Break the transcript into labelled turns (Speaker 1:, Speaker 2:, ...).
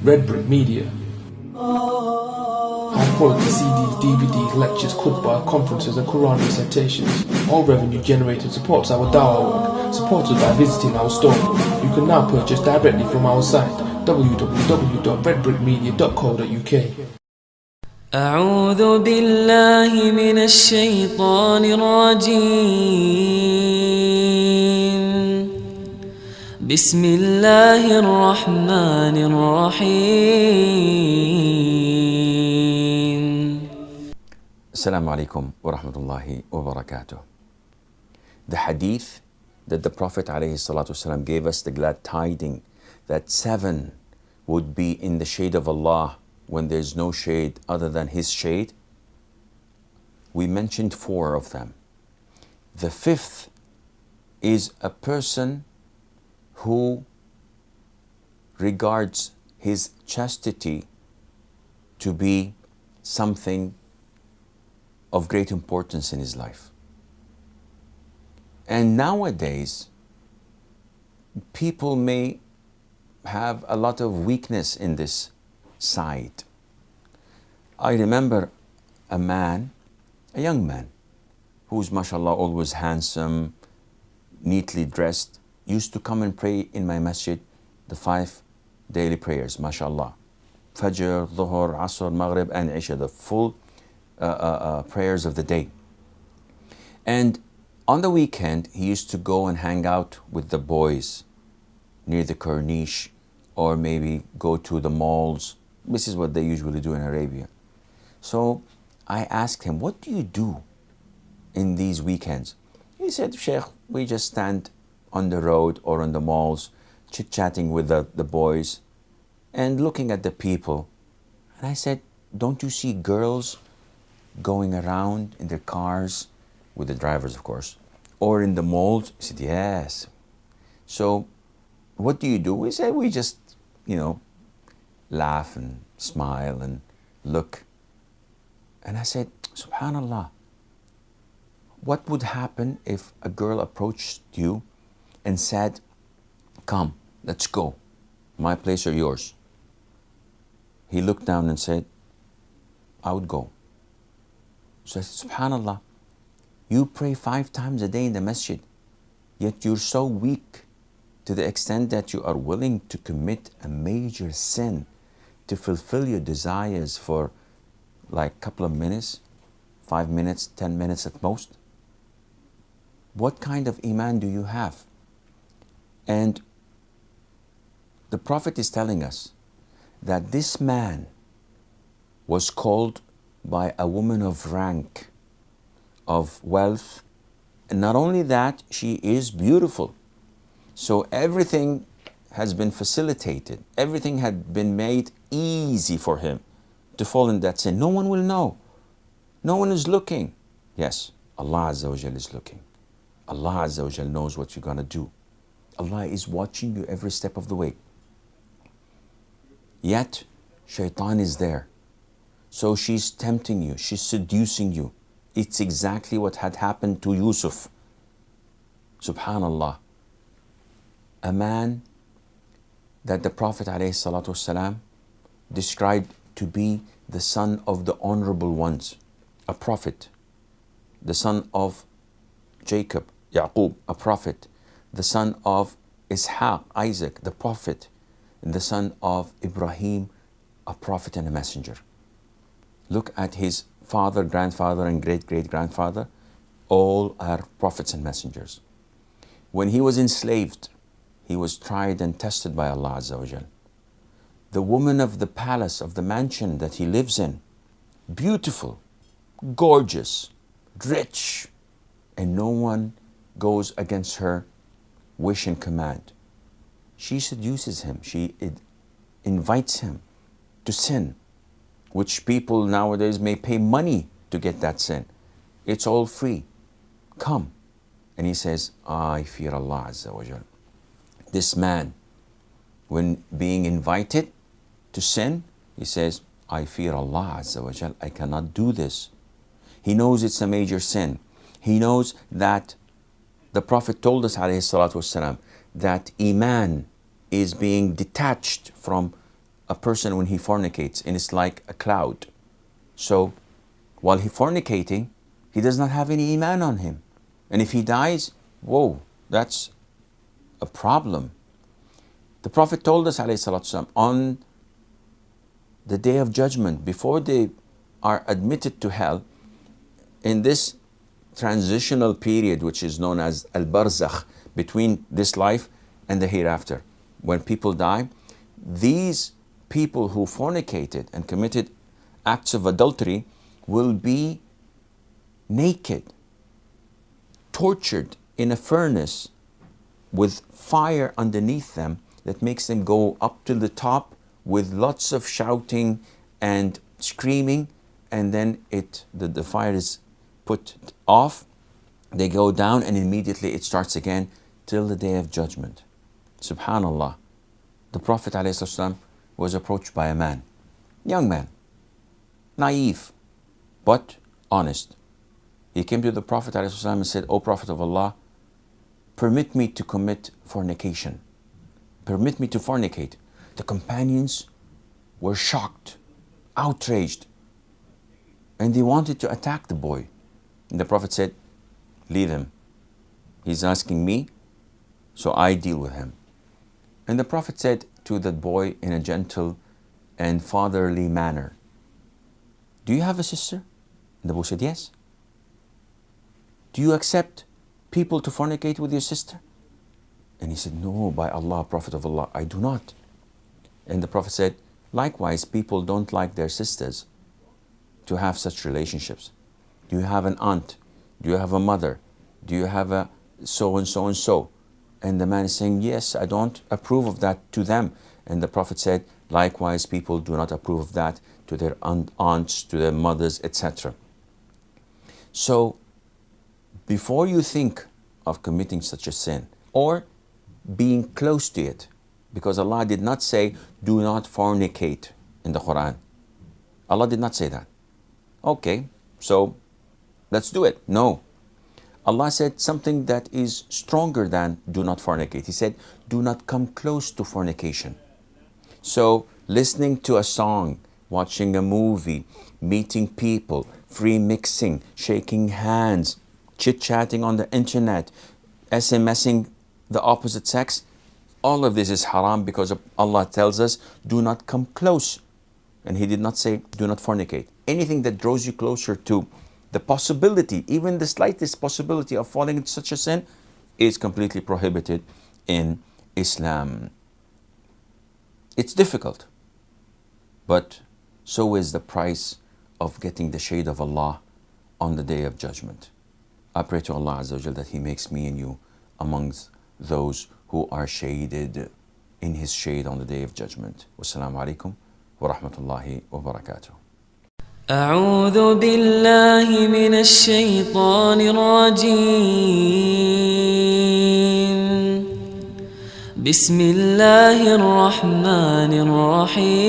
Speaker 1: Red Brick Media. High quality CDs, DVDs, lectures, khutbah, conferences and Quran recitations. All revenue generated supports our dawah work, supported by visiting our store. You can now purchase directly from our site www.redbrickmedia.co.uk.
Speaker 2: أعوذ بالله من الشيطان الرجيم بسم الله الرحمن الرحيم.
Speaker 3: Assalamu alaikum wa rahmatullahi wa barakatuh. The hadith that the Prophet ﷺ gave us, the glad tiding that 7 would be in the shade of Allah when there's no shade other than His shade. We mentioned 4 of them. The 5th is a person who regards his chastity to be something of great importance in his life. And nowadays, people may have a lot of weakness in this side. I remember a young man, who's mashallah always handsome, neatly dressed, used to come and pray in my masjid the 5 daily prayers, mashallah. Fajr, Dhuhr, Asr, Maghrib and Isha, the full prayers of the day. And on the weekend, he used to go and hang out with the boys near the Corniche, or maybe go to the malls. This is what they usually do in Arabia. So I asked him, what do you do in these weekends? He said, Sheikh, we just stand on the road or on the malls, chit-chatting with the boys and looking at the people. And I said, don't you see girls going around in their cars, with the drivers of course, or in the malls? He said, yes. So what do you do? We said, we just, laugh and smile and look. And I said, subhanallah, what would happen if a girl approached you and said, come, let's go, my place or yours? He looked down and said, I would go. So I said, subhanallah, you pray 5 times a day in the masjid, yet you're so weak to the extent that you are willing to commit a major sin to fulfill your desires for like a couple of minutes, 5 minutes, 10 minutes at most. What kind of iman do you have? And the Prophet is telling us that this man was called by a woman of rank, of wealth, and not only that, she is beautiful. So everything has been facilitated, everything had been made easy for him to fall in that sin. No one will know. No one is looking. Yes, Allah Azza wa Jal is looking. Allah Azza wa Jal knows what you're going to do. Allah is watching you every step of the way. Yet, shaitan is there. So she's tempting you, she's seducing you. It's exactly what had happened to Yusuf. Subhanallah. A man that the Prophet ﷺ described to be the son of the honorable ones, a prophet, the son of Jacob, Yaqub, a prophet, the son of Ishaq, Isaac, the prophet, and the son of Ibrahim, a prophet and a messenger. Look at his father, grandfather, and great-great-grandfather. All are prophets and messengers. When he was enslaved, he was tried and tested by Allah Azza wa Jal. The woman of the palace, of the mansion that he lives in, beautiful, gorgeous, rich, and no one goes against her wish and command. She seduces him, she invites him to sin, which people nowadays may pay money to get that sin. It's all free. Come. And he says, I fear Allah Azza wa Jal. This man, when being invited to sin, he says, I fear Allah Azza wa Jal. I cannot do this. He knows it's a major sin. He knows that the Prophet told us alayhi salatu wasalam, that Iman is being detached from a person when he fornicates, and it's like a cloud. So while he fornicating, he does not have any iman on him. And if he dies, whoa, that's a problem. The Prophet told us, ﷺ, on the day of judgment, before they are admitted to hell, in this transitional period, which is known as al-barzakh, between this life and the hereafter, when people die, these people who fornicated and committed acts of adultery will be naked, tortured in a furnace with fire underneath them that makes them go up to the top with lots of shouting and screaming, and then the fire is put off, they go down, and immediately it starts again till the day of judgment. Subhanallah. The Prophet ﷺ was approached by a man, young man, naive, but honest. He came to the Prophet ﷺ and said, "O Prophet of Allah, permit me to commit fornication. Permit me to fornicate." The companions were shocked, outraged, and they wanted to attack the boy. And the Prophet said, "Leave him. He's asking me, so I deal with him." And the Prophet said to that boy in a gentle and fatherly manner, "Do you have a sister?" And the boy said, "Yes." "Do you accept people to fornicate with your sister?" And he said, "No, by Allah, Prophet of Allah, I do not." And the Prophet said, "Likewise, people don't like their sisters to have such relationships. Do you have an aunt? Do you have a mother? Do you have a so and so and so?" And the man is saying, "Yes, I don't approve of that to them." And the Prophet said, "Likewise, people do not approve of that to their aunts, to their mothers, etc." So, before you think of committing such a sin or being close to it, because Allah did not say, "Do not fornicate" in the Quran. Allah did not say that. Okay, so let's do it. No. Allah said something that is stronger than "do not fornicate." He said, "Do not come close to fornication." So, listening to a song, watching a movie, meeting people, free mixing, shaking hands, chit-chatting on the internet, SMSing the opposite sex, all of this is haram, because Allah tells us, "Do not come close." And He did not say, "Do not fornicate." Anything that draws you closer to the possibility, even the slightest possibility of falling into such a sin, is completely prohibited in Islam. It's difficult, but so is the price of getting the shade of Allah on the day of judgment. I pray to Allah Azza wa Jal that He makes me and you amongst those who are shaded in His shade on the day of judgment. Wassalamu alaikum wa rahmatullahi wa barakatuh.
Speaker 2: أعوذ بالله من الشيطان الرجيم. بسم الله الرحمن الرحيم.